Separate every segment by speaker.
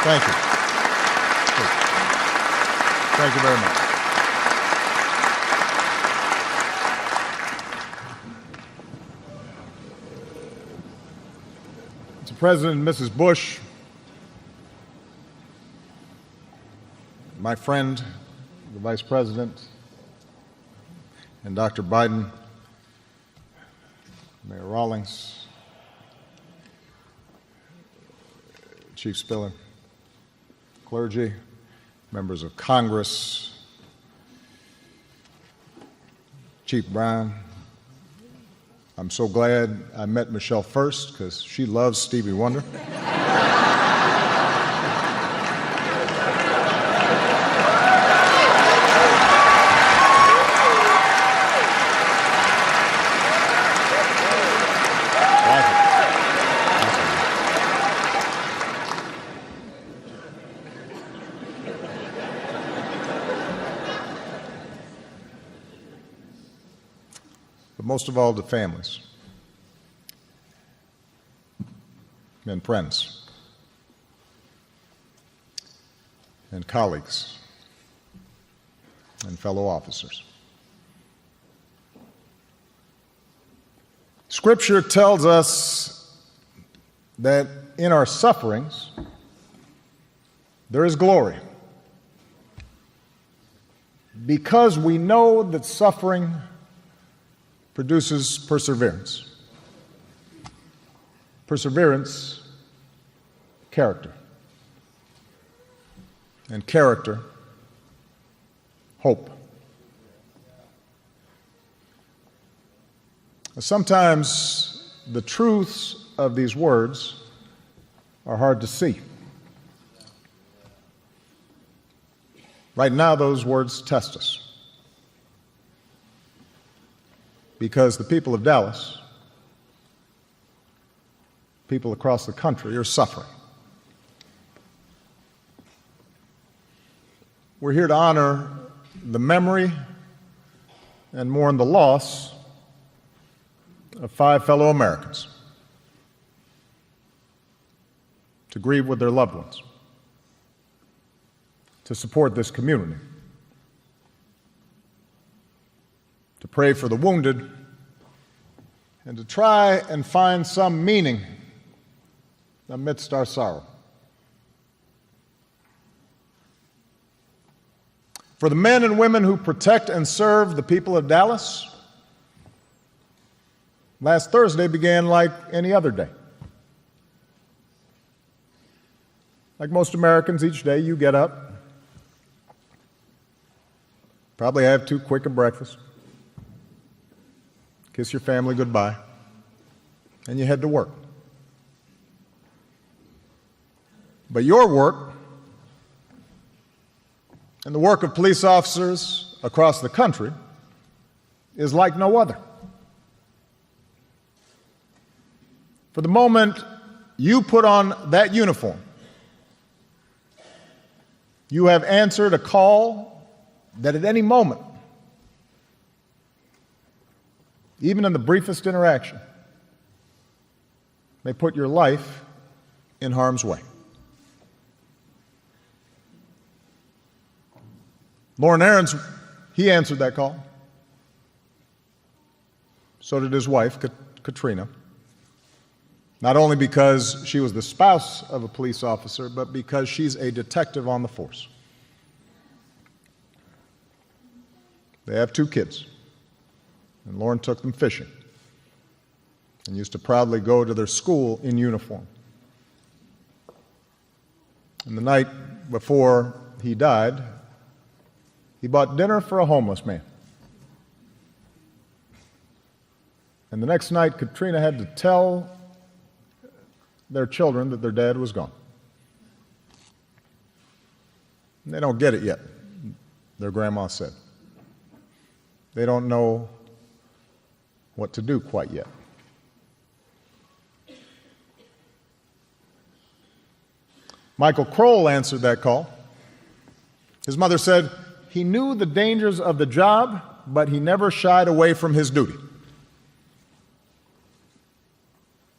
Speaker 1: Thank you. Thank you very much. Mr. President and Mrs. Bush, my friend, the Vice President, and Dr. Biden, Mayor Rawlings, Chief Spiller, clergy, members of Congress, Chief Brown. I'm so glad I met Michelle first because she loves Stevie Wonder. But most of all, to families and friends and colleagues and fellow officers. Scripture tells us that in our sufferings there is glory, because we know that suffering produces perseverance. Perseverance, character. And character, hope. Sometimes the truths of these words are hard to see. Right now, those words test us, because the people of Dallas, people across the country, are suffering. We're here to honor the memory and mourn the loss of 5 fellow Americans, to grieve with their loved ones, to support this community, to pray for the wounded, and to try and find some meaning amidst our sorrow. For the men and women who protect and serve the people of Dallas, last Thursday began like any other day. Like most Americans, each day you get up, probably have too quick a breakfast, kiss your family goodbye, and you head to work. But your work and the work of police officers across the country is like no other. For the moment you put on that uniform, you have answered a call that at any moment, even in the briefest interaction, may put your life in harm's way. Loren Aarons, he answered that call. So did his wife, Katrina. Not only because she was the spouse of a police officer, but because she's a detective on the force. They have 2 kids, and Loren took them fishing and used to proudly go to their school in uniform. And the night before he died, he bought dinner for a homeless man. And the next night, Katrina had to tell their children that their dad was gone. And they don't get it yet, their grandma said. They don't know what to do quite yet. Michael Kroll answered that call. His mother said he knew the dangers of the job, but he never shied away from his duty.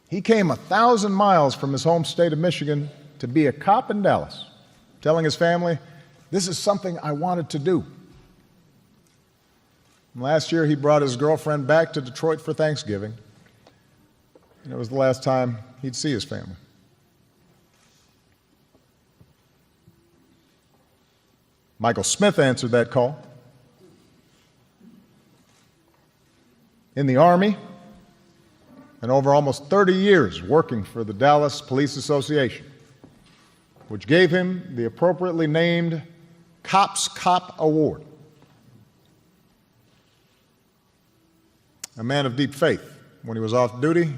Speaker 1: He came 1,000 miles from his home state of Michigan to be a cop in Dallas, telling his family, "This is something I wanted to do." And last year, he brought his girlfriend back to Detroit for Thanksgiving, and it was the last time he'd see his family. Michael Smith answered that call. In the Army, and over almost 30 years working for the Dallas Police Association, which gave him the appropriately named Cops Cop Award. A man of deep faith. When he was off duty,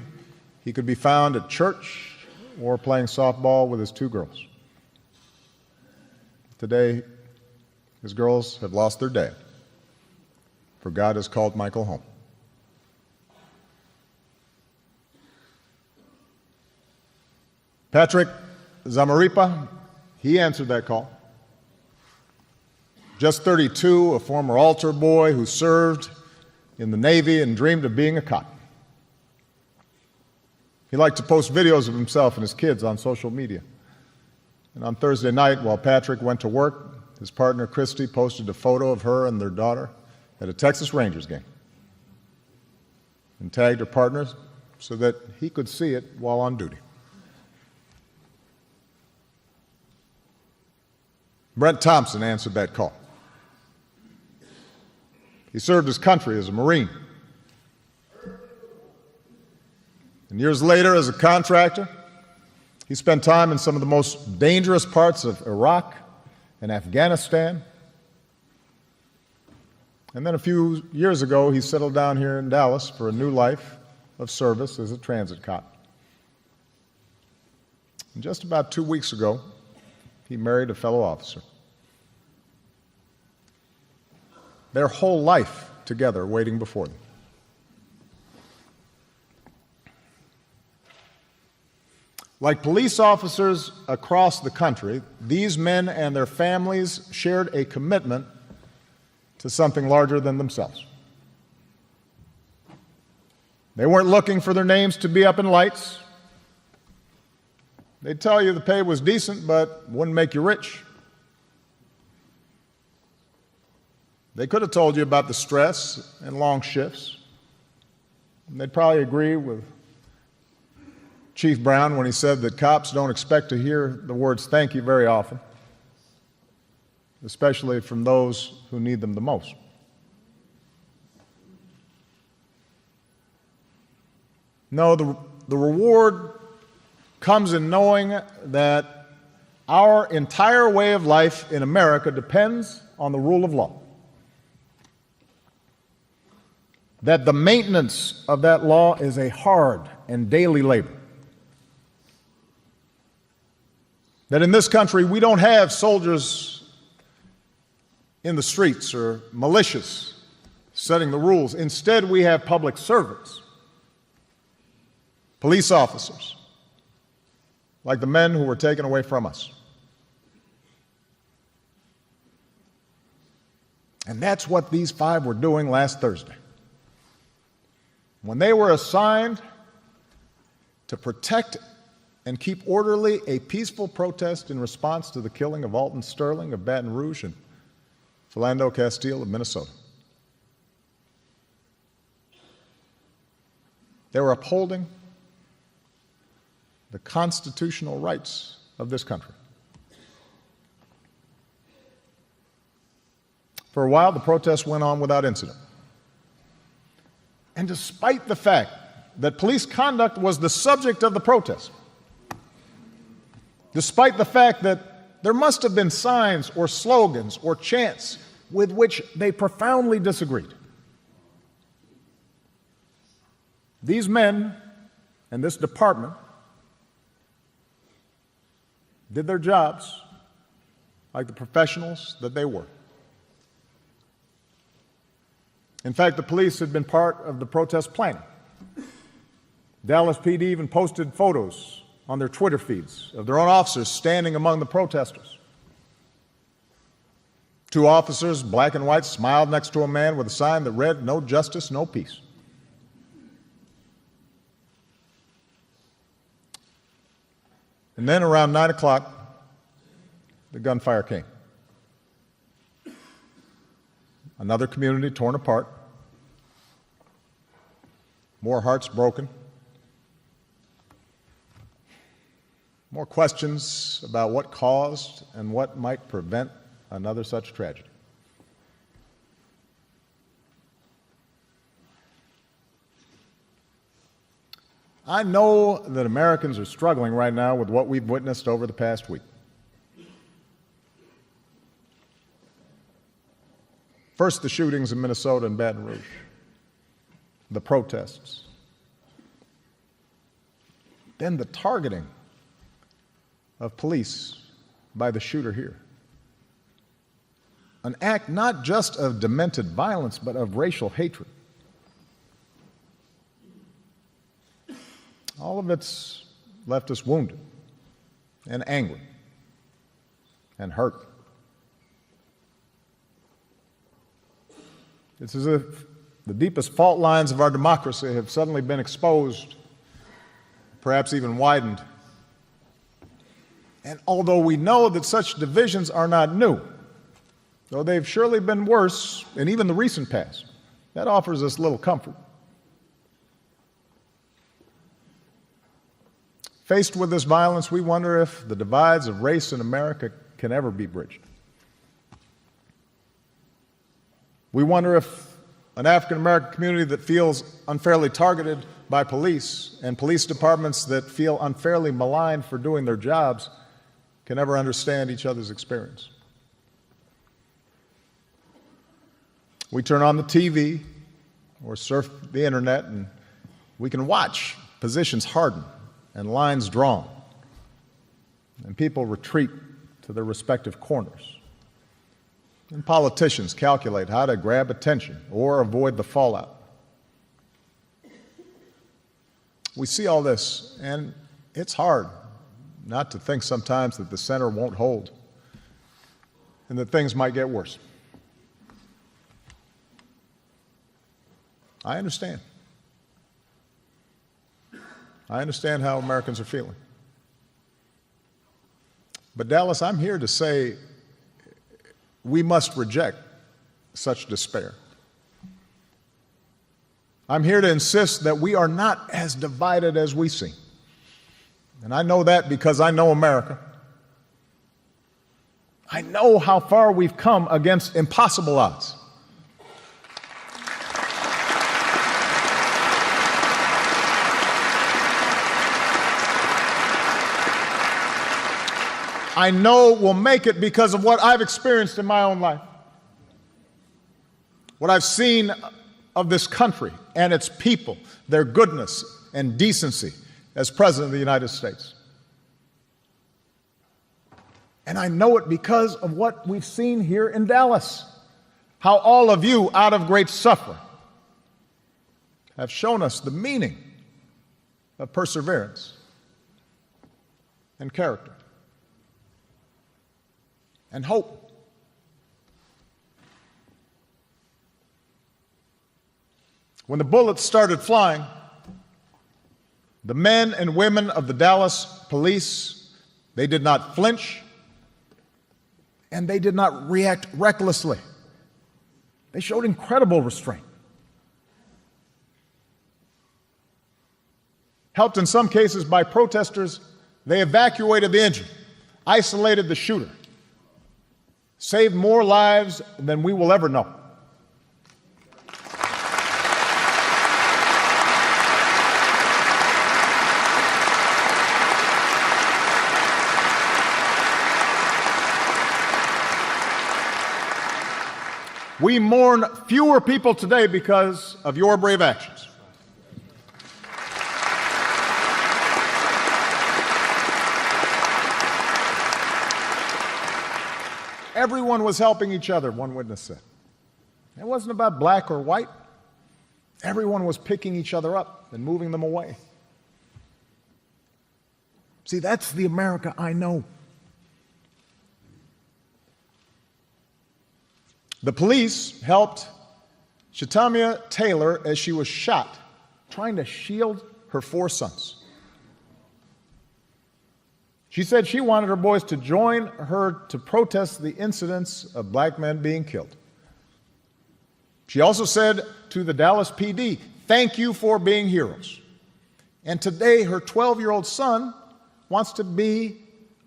Speaker 1: he could be found at church or playing softball with his two girls. Today, his girls have lost their dad, for God has called Michael home. Patrick Zamarripa, he answered that call. Just 32, a former altar boy who served in the Navy and dreamed of being a cop. He liked to post videos of himself and his kids on social media. And on Thursday night, while Patrick went to work, his partner Christy posted a photo of her and their daughter at a Texas Rangers game and tagged her partner so that he could see it while on duty. Brent Thompson answered that call. He served his country as a Marine. And years later, as a contractor, he spent time in some of the most dangerous parts of Iraq and Afghanistan. And then a few years ago, he settled down here in Dallas for a new life of service as a transit cop. And just about 2 weeks ago, he married a fellow officer. Their whole life together waiting before them. Like police officers across the country, these men and their families shared a commitment to something larger than themselves. They weren't looking for their names to be up in lights. They'd tell you the pay was decent, but wouldn't make you rich. They could have told you about the stress and long shifts. And they'd probably agree with Chief Brown when he said that cops don't expect to hear the words "thank you" very often, especially from those who need them the most. No, the reward comes in knowing that our entire way of life in America depends on the rule of law. That the maintenance of that law is a hard and daily labor. That in this country we don't have soldiers in the streets or militias setting the rules. Instead, we have public servants, police officers, like the men who were taken away from us. And that's what these 5 were doing last Thursday. When they were assigned to protect and keep orderly a peaceful protest in response to the killing of Alton Sterling of Baton Rouge and Philando Castile of Minnesota. They were upholding the constitutional rights of this country. For a while, the protests went on without incident. And despite the fact that police conduct was the subject of the protest, despite the fact that there must have been signs or slogans or chants with which they profoundly disagreed, these men and this department did their jobs like the professionals that they were. In fact, the police had been part of the protest planning. Dallas PD even posted photos on their Twitter feeds of their own officers standing among the protesters. 2 officers, black and white, smiled next to a man with a sign that read, "No justice, no peace." And then around 9 o'clock, the gunfire came. Another community torn apart, more hearts broken, more questions about what caused and what might prevent another such tragedy. I know that Americans are struggling right now with what we've witnessed over the past week. First, the shootings in Minnesota and Baton Rouge, the protests, then the targeting of police by the shooter here. An act not just of demented violence, but of racial hatred. All of it's left us wounded and angry and hurt. It's as if the deepest fault lines of our democracy have suddenly been exposed, perhaps even widened. And although we know that such divisions are not new, though they've surely been worse in even the recent past, that offers us little comfort. Faced with this violence, we wonder if the divides of race in America can ever be bridged. We wonder if an African-American community that feels unfairly targeted by police and police departments that feel unfairly maligned for doing their jobs can ever understand each other's experience. We turn on the TV or surf the internet and we can watch positions harden and lines drawn, and people retreat to their respective corners. And politicians calculate how to grab attention or avoid the fallout. We see all this, and it's hard not to think sometimes that the center won't hold and that things might get worse. I understand. I understand how Americans are feeling. But Dallas, I'm here to say we must reject such despair. I'm here to insist that we are not as divided as we seem. And I know that because I know America. I know how far we've come against impossible odds. I know we'll make it because of what I've experienced in my own life, what I've seen of this country and its people, their goodness and decency as President of the United States. And I know it because of what we've seen here in Dallas, how all of you, out of great suffering, have shown us the meaning of perseverance and character and hope. When the bullets started flying, the men and women of the Dallas police, they did not flinch and they did not react recklessly. They showed incredible restraint. Helped in some cases by protesters, they evacuated the injured, isolated the shooter, saved more lives than we will ever know. We mourn fewer people today because of your brave actions. Everyone was helping each other, one witness said. It wasn't about black or white. Everyone was picking each other up and moving them away. See, that's the America I know. The police helped Shetamia Taylor as she was shot, trying to shield her 4 sons. She said she wanted her boys to join her to protest the incidents of black men being killed. She also said to the Dallas PD, "Thank you for being heroes." And today, her 12-year-old son wants to be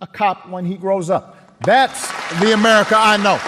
Speaker 1: a cop when he grows up. That's the America I know.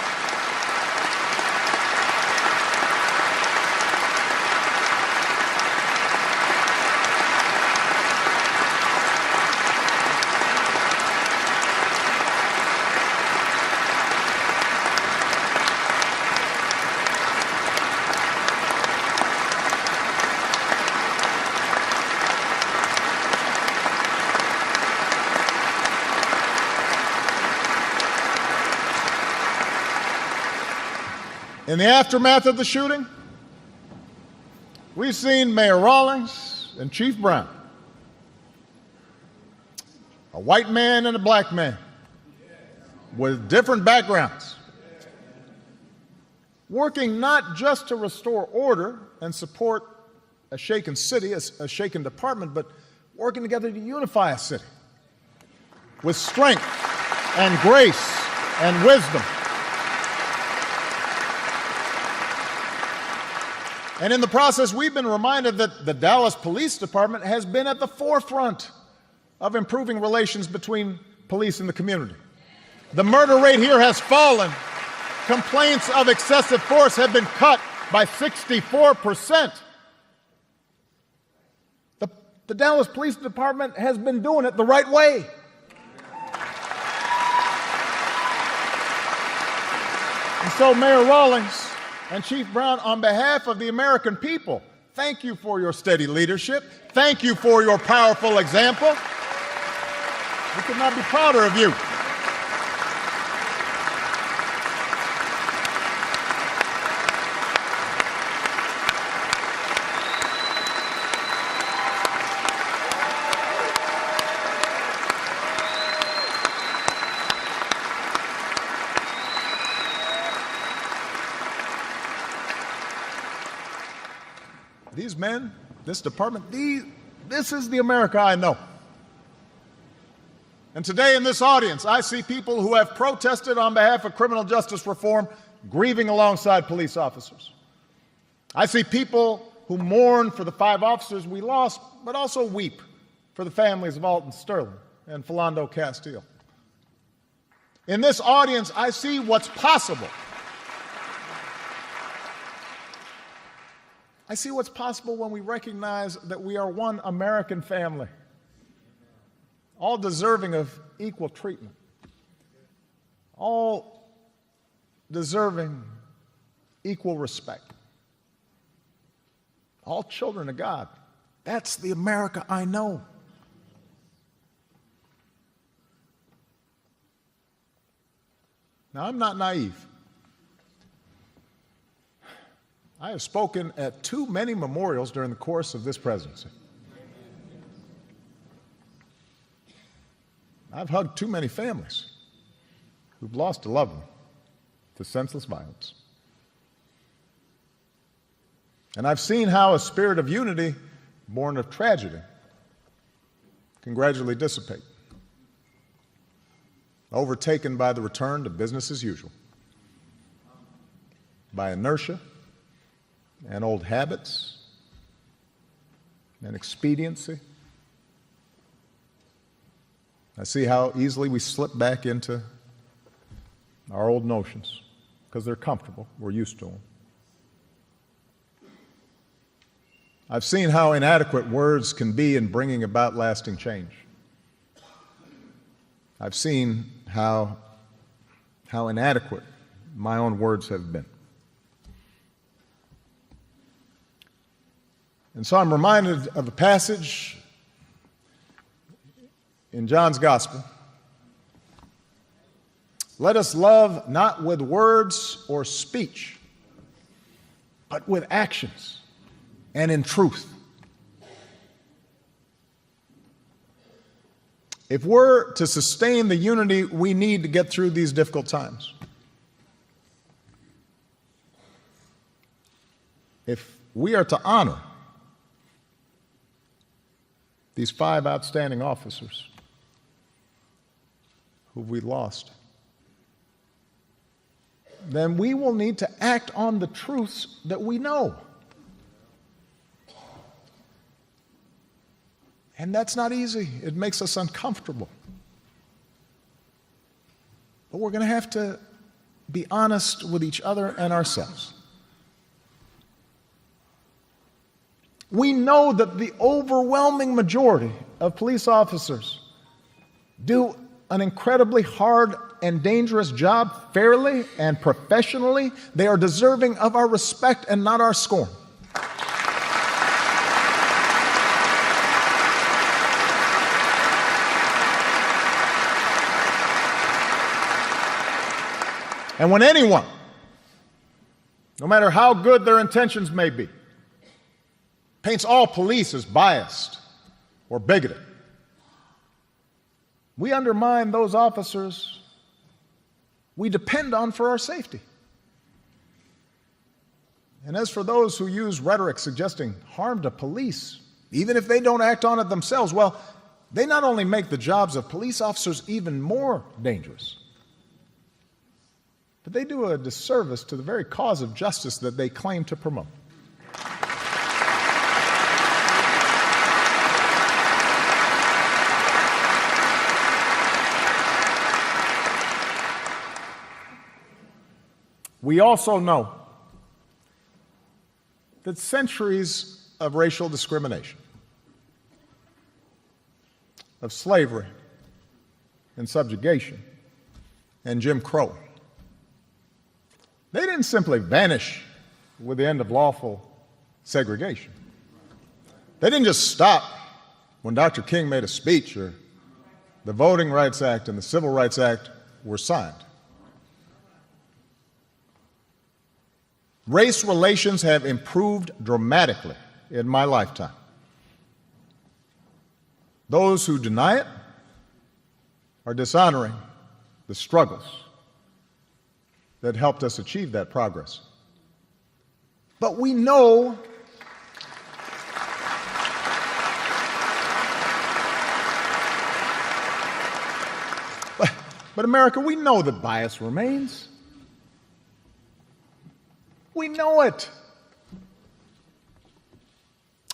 Speaker 1: In the aftermath of the shooting, we've seen Mayor Rawlings and Chief Brown, a white man and a black man with different backgrounds, working not just to restore order and support a shaken city, a shaken department, but working together to unify a city with strength and grace and wisdom. And in the process, we've been reminded that the Dallas Police Department has been at the forefront of improving relations between police and the community. The murder rate here has fallen. Complaints of excessive force have been cut by 64%. The Dallas Police Department has been doing it the right way. And so, Mayor Rawlings and Chief Brown, on behalf of the American people, thank you for your steady leadership. Thank you for your powerful example. We could not be prouder of you. These men, this department, this is the America I know. And today in this audience, I see people who have protested on behalf of criminal justice reform, grieving alongside police officers. I see people who mourn for the 5 officers we lost, but also weep for the families of Alton Sterling and Philando Castile. In this audience, I see what's possible. I see what's possible when we recognize that we are one American family, all deserving of equal treatment, all deserving equal respect, all children of God. That's the America I know. Now, I'm not naive. I have spoken at too many memorials during the course of this presidency. I've hugged too many families who've lost a loved one to senseless violence. And I've seen how a spirit of unity born of tragedy can gradually dissipate, overtaken by the return to business as usual, by inertia and old habits and expediency. I see how easily we slip back into our old notions because they're comfortable, we're used to them. I've seen how inadequate words can be in bringing about lasting change. I've seen how inadequate my own words have been. And so I'm reminded of a passage in John's Gospel. Let us love not with words or speech, but with actions and in truth. If we're to sustain the unity we need to get through these difficult times, if we are to honor these 5 outstanding officers, who we lost, then we will need to act on the truths that we know. And that's not easy. It makes us uncomfortable. But we're going to have to be honest with each other and ourselves. We know that the overwhelming majority of police officers do an incredibly hard and dangerous job fairly and professionally. They are deserving of our respect and not our scorn. And when anyone, no matter how good their intentions may be, paints all police as biased or bigoted, we undermine those officers we depend on for our safety. And as for those who use rhetoric suggesting harm to police, even if they don't act on it themselves, well, they not only make the jobs of police officers even more dangerous, but they do a disservice to the very cause of justice that they claim to promote. We also know that centuries of racial discrimination, of slavery and subjugation and Jim Crow, they didn't simply vanish with the end of lawful segregation. They didn't just stop when Dr. King made a speech or the Voting Rights Act and the Civil Rights Act were signed. Race relations have improved dramatically in my lifetime. Those who deny it are dishonoring the struggles that helped us achieve that progress. But we know but America, we know that bias remains. We know it.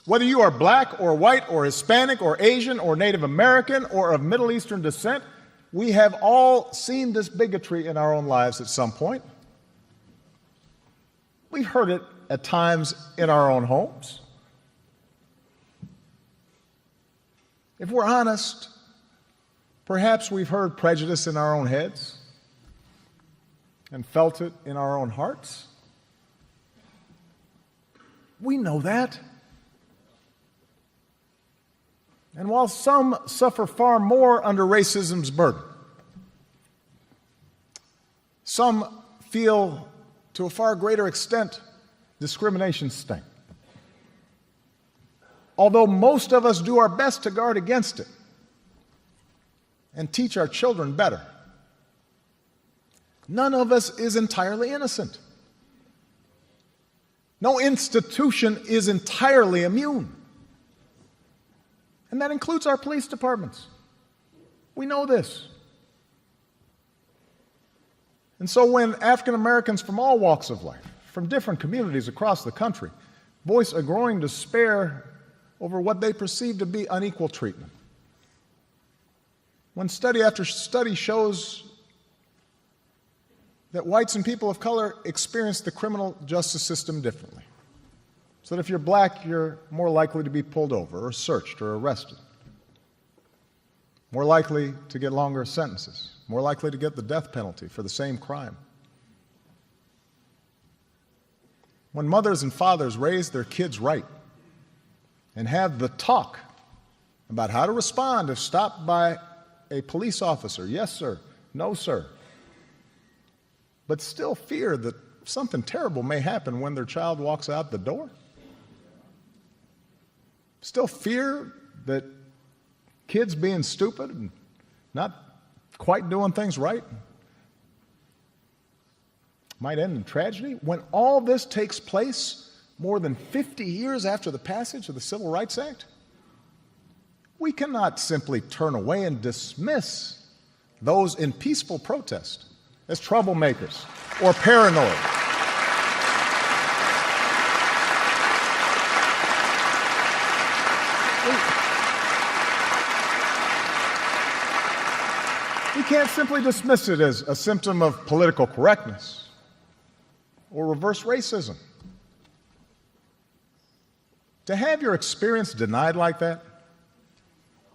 Speaker 1: Whether you are black or white or Hispanic or Asian or Native American or of Middle Eastern descent, we have all seen this bigotry in our own lives at some point. We've heard it at times in our own homes. If we're honest, perhaps we've heard prejudice in our own heads and felt it in our own hearts. We know that. And while some suffer far more under racism's burden, some feel to a far greater extent discrimination's sting. Although most of us do our best to guard against it and teach our children better, none of us is entirely innocent. No institution is entirely immune. And that includes our police departments. We know this. And so when African Americans from all walks of life, from different communities across the country, voice a growing despair over what they perceive to be unequal treatment, when study after study shows that whites and people of color experience the criminal justice system differently, so that if you're black, you're more likely to be pulled over or searched or arrested, more likely to get longer sentences, more likely to get the death penalty for the same crime. When mothers and fathers raise their kids right and have the talk about how to respond if stopped by a police officer, yes, sir, no, sir, but still fear that something terrible may happen when their child walks out the door, still fear that kids being stupid and not quite doing things right might end in tragedy, when all this takes place more than 50 years after the passage of the Civil Rights Act, we cannot simply turn away and dismiss those in peaceful protest as troublemakers or paranoid. We can't simply dismiss it as a symptom of political correctness or reverse racism. To have your experience denied like that,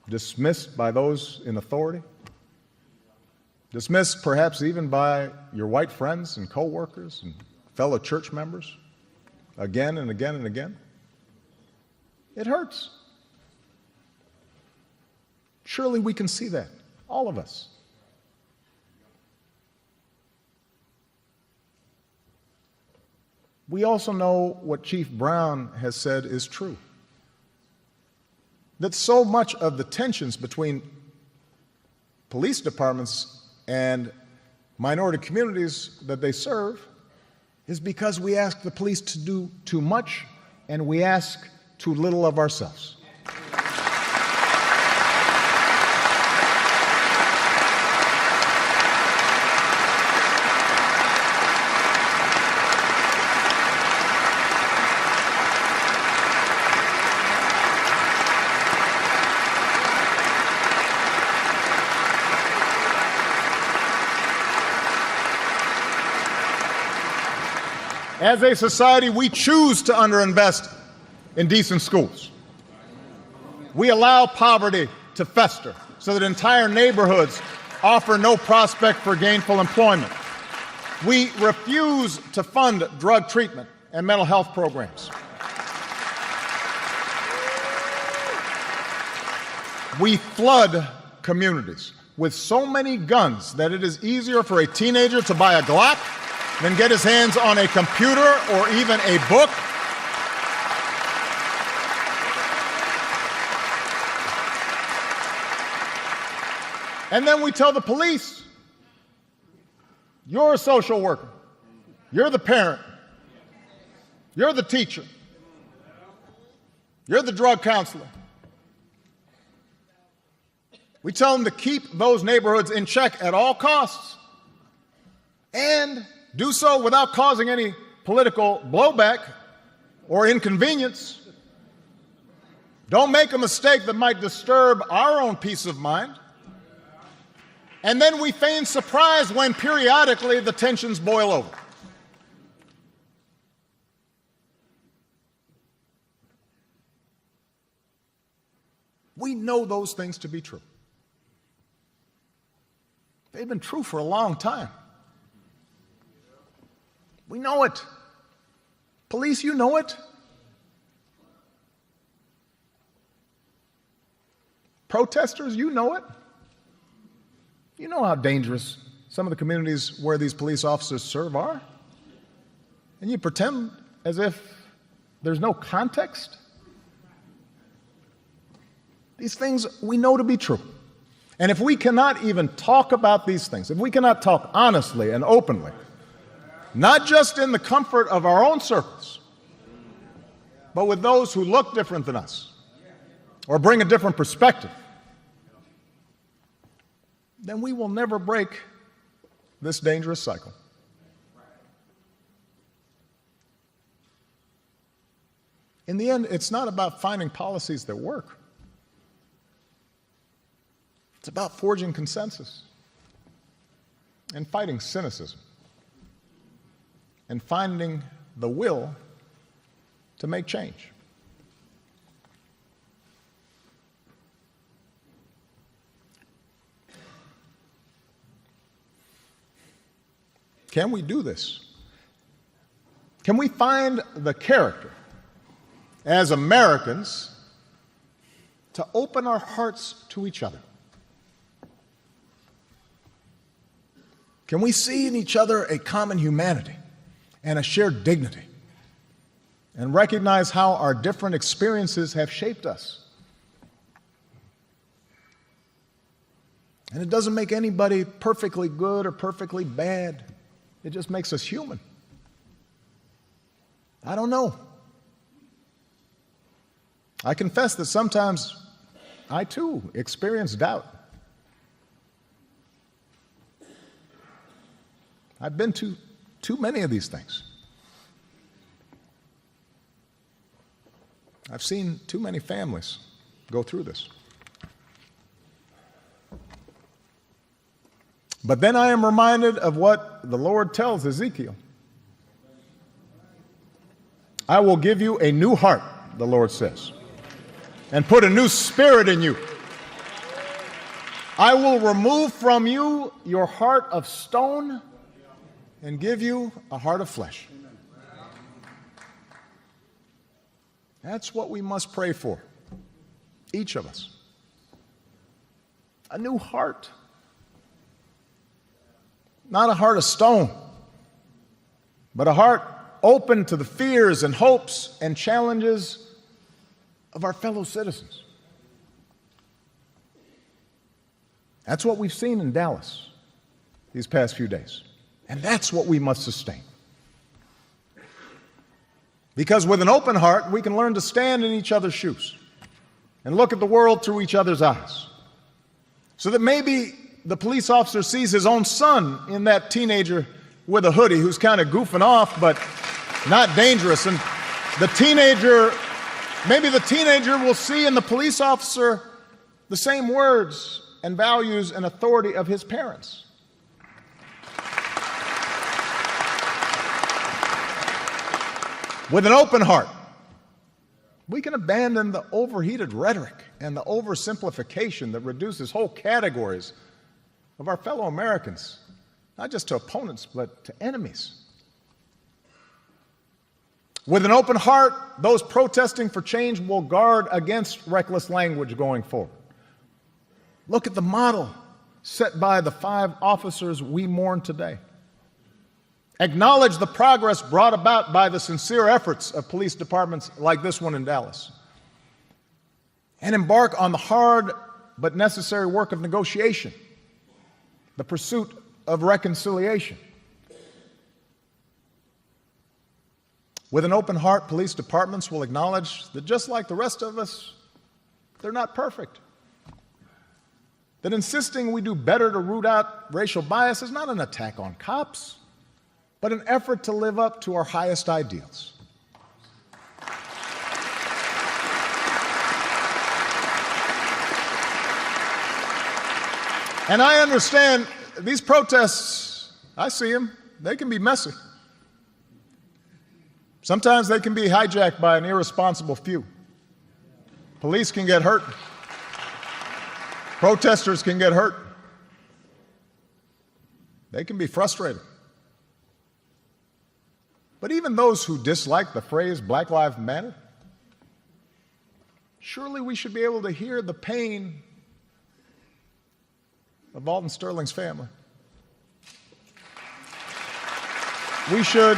Speaker 1: dismissed by those in authority, dismissed perhaps even by your white friends and coworkers and fellow church members, again and again and again, it hurts. Surely we can see that, all of us. We also know what Chief Brown has said is true, that so much of the tensions between police departments and minority communities that they serve is because we ask the police to do too much and we ask too little of ourselves. As a society, we choose to underinvest in decent schools. We allow poverty to fester so that entire neighborhoods offer no prospect for gainful employment. We refuse to fund drug treatment and mental health programs. We flood communities with so many guns that it is easier for a teenager to buy a Glock than get his hands on a computer or even a book. And then we tell the police, you're a social worker, you're the parent, you're the teacher, you're the drug counselor. We tell them to keep those neighborhoods in check at all costs and do so without causing any political blowback or inconvenience. Don't make a mistake that might disturb our own peace of mind. And then we feign surprise when periodically the tensions boil over. We know those things to be true. They've been true for a long time. We know it. Police, you know it. Protesters, you know it. You know how dangerous some of the communities where these police officers serve are. And you pretend as if there's no context. These things we know to be true. And if we cannot even talk about these things, if we cannot talk honestly and openly, not just in the comfort of our own circles, but with those who look different than us or bring a different perspective, then we will never break this dangerous cycle. In the end, it's not about finding policies that work. It's about forging consensus and fighting cynicism and finding the will to make change. Can we do this? Can we find the character as Americans to open our hearts to each other? Can we see in each other a common humanity and a shared dignity and recognize how our different experiences have shaped us? And it doesn't make anybody perfectly good or perfectly bad. It just makes us human. I don't know. I confess that sometimes I too experience doubt. I've been to too many of these things. I've seen too many families go through this. But then I am reminded of what the Lord tells Ezekiel. I will give you a new heart, the Lord says, and put a new spirit in you. I will remove from you your heart of stone and give you a heart of flesh. That's what we must pray for, each of us. A new heart. Not a heart of stone, but a heart open to the fears and hopes and challenges of our fellow citizens. That's what we've seen in Dallas these past few days. And that's what we must sustain. Because with an open heart, we can learn to stand in each other's shoes and look at the world through each other's eyes. So that maybe the police officer sees his own son in that teenager with a hoodie who's kind of goofing off, but not dangerous. And maybe the teenager will see in the police officer the same words and values and authority of his parents. With an open heart, we can abandon the overheated rhetoric and the oversimplification that reduces whole categories of our fellow Americans, not just to opponents, but to enemies. With an open heart, those protesting for change will guard against reckless language going forward. Look at the model set by the 5 officers we mourn today. Acknowledge the progress brought about by the sincere efforts of police departments like this one in Dallas. And embark on the hard but necessary work of negotiation, the pursuit of reconciliation. With an open heart, police departments will acknowledge that just like the rest of us, they're not perfect. That insisting we do better to root out racial bias is not an attack on cops, but an effort to live up to our highest ideals. And I understand these protests, I see them, they can be messy. Sometimes they can be hijacked by an irresponsible few. Police can get hurt. Protesters can get hurt. They can be frustrated. But even those who dislike the phrase Black Lives Matter, surely we should be able to hear the pain of Alton Sterling's family. We should,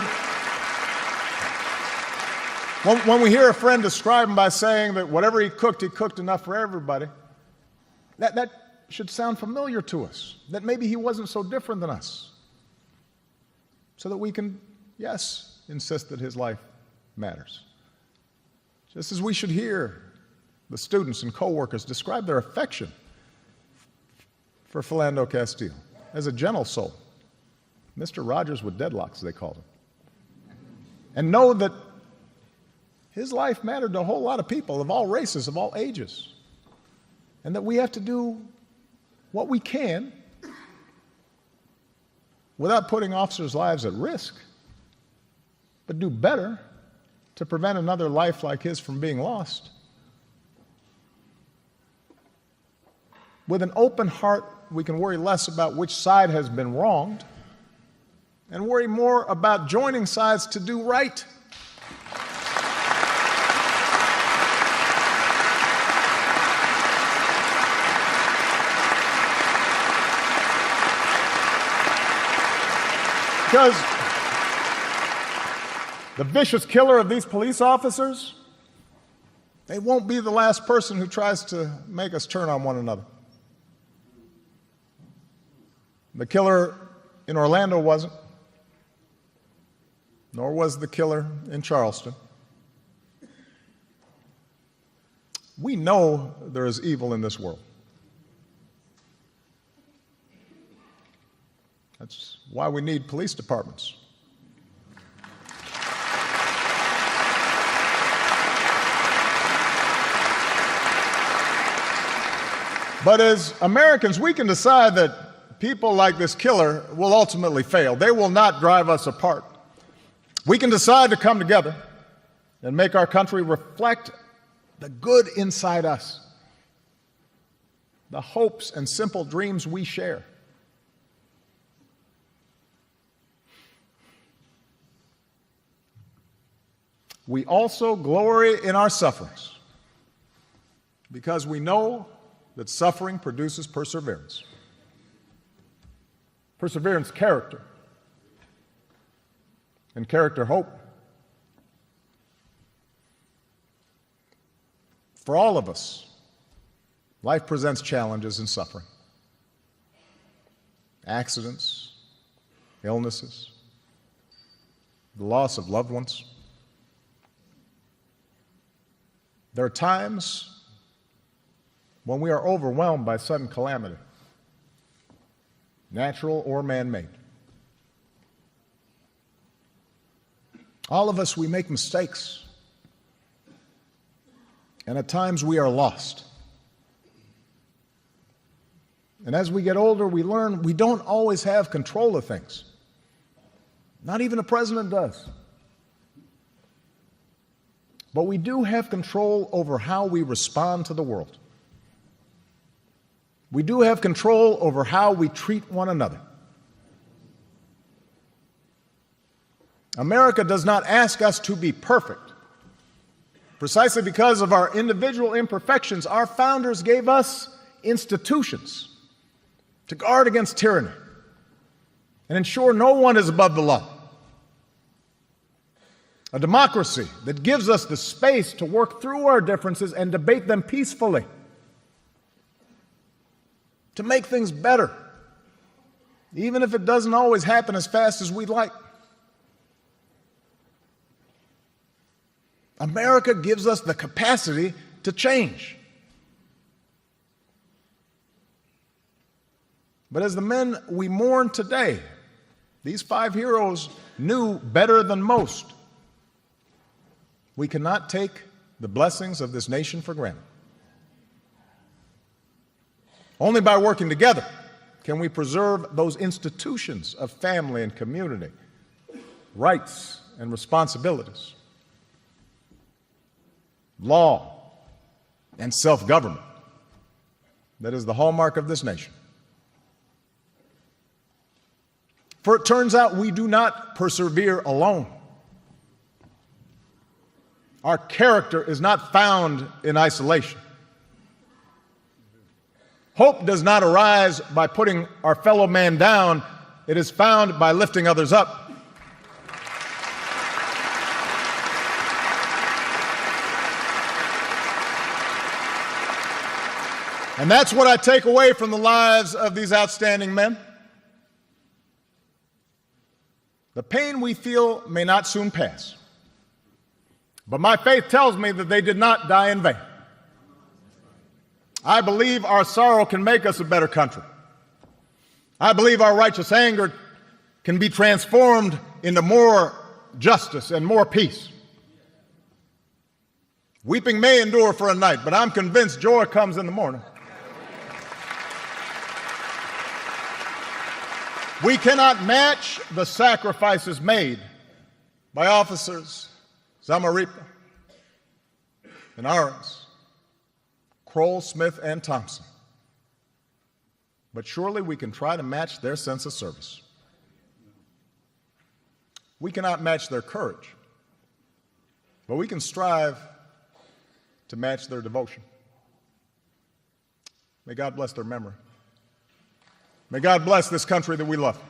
Speaker 1: when we hear a friend describe him by saying that whatever he cooked enough for everybody, that should sound familiar to us, that maybe he wasn't so different than us, so that we can, yes, insist that his life matters. Just as we should hear the students and co-workers describe their affection for Philando Castile as a gentle soul, Mr. Rogers with deadlocks, they called him, and know that his life mattered to a whole lot of people of all races, of all ages, and that we have to do what we can without putting officers' lives at risk, but do better to prevent another life like his from being lost. With an open heart, we can worry less about which side has been wronged and worry more about joining sides to do right. Because the vicious killer of these police officers, they won't be the last person who tries to make us turn on one another. The killer in Orlando wasn't, nor was the killer in Charleston. We know there is evil in this world. That's why we need police departments. But as Americans, we can decide that people like this killer will ultimately fail. They will not drive us apart. We can decide to come together and make our country reflect the good inside us, the hopes and simple dreams we share. We also glory in our sufferings because we know that suffering produces perseverance. Perseverance, character, and character, hope. For all of us, life presents challenges and suffering. Accidents, illnesses, the loss of loved ones. There are times when we are overwhelmed by sudden calamity, natural or man-made. All of us, we make mistakes. And at times we are lost. And as we get older, we learn we don't always have control of things. Not even the president does. But we do have control over how we respond to the world. We do have control over how we treat one another. America does not ask us to be perfect. Precisely because of our individual imperfections, our founders gave us institutions to guard against tyranny and ensure no one is above the law. A democracy that gives us the space to work through our differences and debate them peacefully, to make things better, even if it doesn't always happen as fast as we'd like. America gives us the capacity to change. But as the men we mourn today, these 5 heroes knew better than most. We cannot take the blessings of this nation for granted. Only by working together can we preserve those institutions of family and community, rights and responsibilities, law and self-government that is the hallmark of this nation. For it turns out we do not persevere alone. Our character is not found in isolation. Hope does not arise by putting our fellow man down. It is found by lifting others up. And that's what I take away from the lives of these outstanding men. The pain we feel may not soon pass, but my faith tells me that they did not die in vain. I believe our sorrow can make us a better country. I believe our righteous anger can be transformed into more justice and more peace. Weeping may endure for a night, but I'm convinced joy comes in the morning. We cannot match the sacrifices made by officers Zamarripa and Ahrens, Kroll, Smith, and Thompson. But surely we can try to match their sense of service. We cannot match their courage, but we can strive to match their devotion. May God bless their memory. May God bless this country that we love.